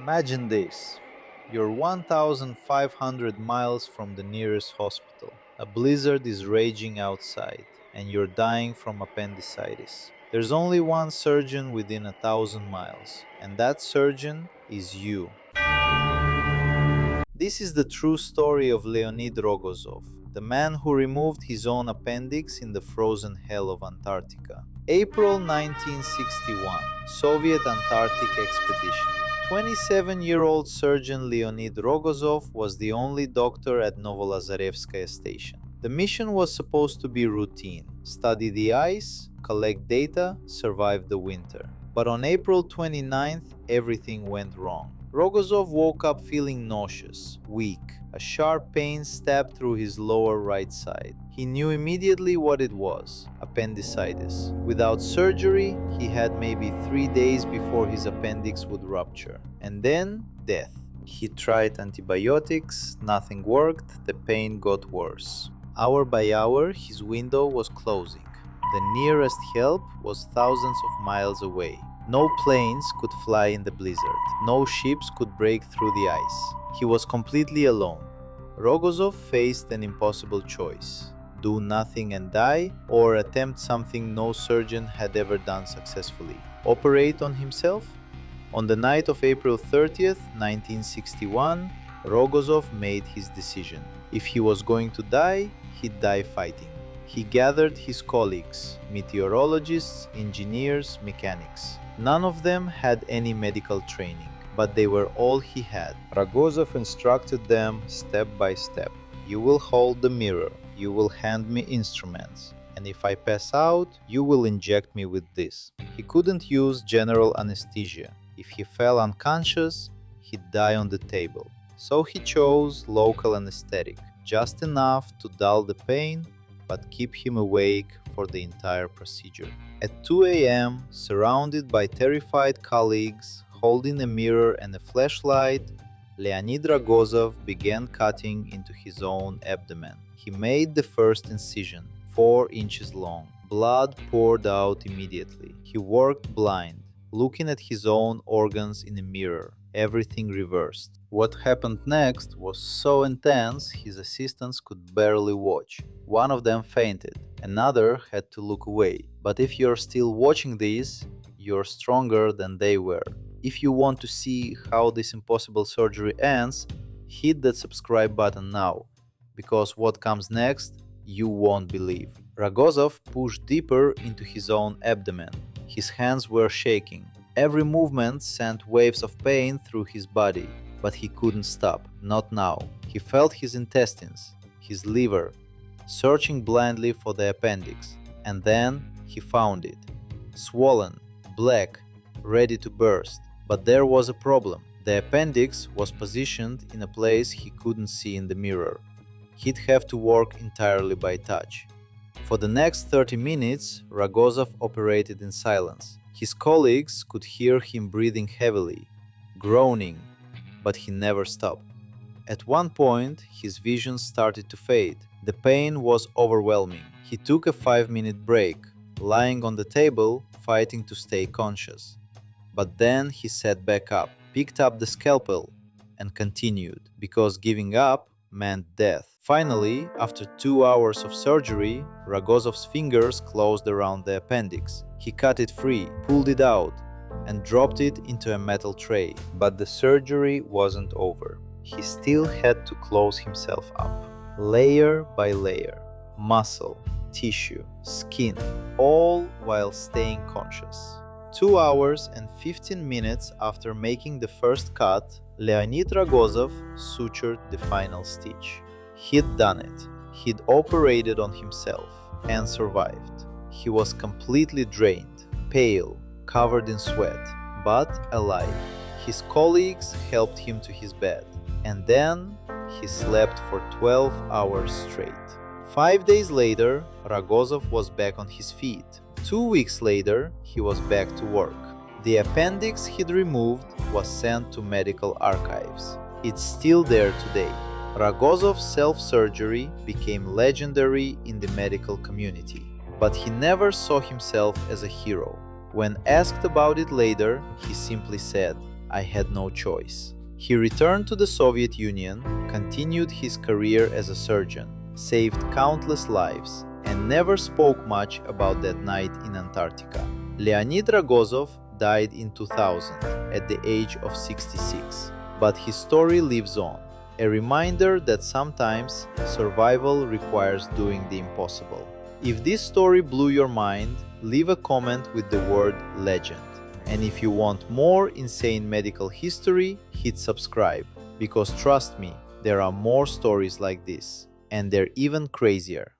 Imagine this. You're 1,500 miles from the nearest hospital. A blizzard is raging outside, and you're dying from appendicitis. There's only one surgeon within 1,000 miles, and that surgeon is you. This is the true story of Leonid Rogozov, the man who removed his own appendix in the frozen hell of Antarctica. April 1961, Soviet Antarctic expedition. 27-year-old surgeon Leonid Rogozov was the only doctor at Novolazarevskaya station. The mission was supposed to be routine: study the ice, collect data, survive the winter. But on April 29th, everything went wrong. Rogozov woke up feeling nauseous, weak. A sharp pain stabbed through his lower right side. He knew immediately what it was: appendicitis. Without surgery, he had maybe 3 days before his appendix would rupture. And then, death. He tried antibiotics, nothing worked, the pain got worse. Hour by hour, his window was closing. The nearest help was thousands of miles away. No planes could fly in the blizzard. No ships could break through the ice. He was completely alone. Rogozov faced an impossible choice: do nothing and die, or attempt something no surgeon had ever done successfully: operate on himself. On the night of April 30th, 1961, Rogozov made his decision. If he was going to die, he'd die fighting. He gathered his colleagues, meteorologists, engineers, mechanics. None of them had any medical training, but they were all he had. Rogozov instructed them step by step. You will hold the mirror, you will hand me instruments, and if I pass out, you will inject me with this. He couldn't use general anesthesia. If he fell unconscious, he'd die on the table. So he chose local anesthetic, just enough to dull the pain, but keep him awake for the entire procedure. At 2 a.m., surrounded by terrified colleagues, holding a mirror and a flashlight, Leonid Rogozov began cutting into his own abdomen. He made the first incision, 4 inches long. Blood poured out immediately. He worked blind, looking at his own organs in a mirror, everything reversed. What happened next was so intense his assistants could barely watch. One of them fainted, another had to look away. But if you're still watching this, you're stronger than they were. If you want to see how this impossible surgery ends, hit that subscribe button now, because what comes next, you won't believe. Rogozov pushed deeper into his own abdomen. His hands were shaking. Every movement sent waves of pain through his body, but he couldn't stop. Not now. He felt his intestines, his liver, searching blindly for the appendix. And then he found it. Swollen, black, ready to burst. But there was a problem. The appendix was positioned in a place he couldn't see in the mirror. He'd have to work entirely by touch. For the next 30 minutes, Rogozov operated in silence. His colleagues could hear him breathing heavily, groaning, but he never stopped. At one point, his vision started to fade. The pain was overwhelming. He took a 5-minute break, lying on the table, fighting to stay conscious. But then he sat back up, picked up the scalpel, and continued, because giving up meant death. Finally, after 2 hours of surgery, Rogozov's fingers closed around the appendix. He cut it free, pulled it out, and dropped it into a metal tray. But the surgery wasn't over. He still had to close himself up, layer by layer, muscle, tissue, skin, all while staying conscious. 2 hours and 15 minutes after making the first cut, Leonid Rogozov sutured the final stitch. He'd done it. He'd operated on himself and survived. He was completely drained, pale, covered in sweat, but alive. His colleagues helped him to his bed, and then he slept for 12 hours straight. 5 days later, Rogozov was back on his feet. 2 weeks later, he was back to work. The appendix he'd removed was sent to medical archives. It's still there today. Rogozov's self-surgery became legendary in the medical community, but he never saw himself as a hero. When asked about it later, he simply said, I had no choice. He returned to the Soviet Union, continued his career as a surgeon, saved countless lives, and never spoke much about that night in Antarctica. Leonid Rogozov died in 2000 at the age of 66, but his story lives on, a reminder that sometimes survival requires doing the impossible. If this story blew your mind, leave a comment with the word legend. And if you want more insane medical history, hit subscribe, because trust me, there are more stories like this, and they're even crazier.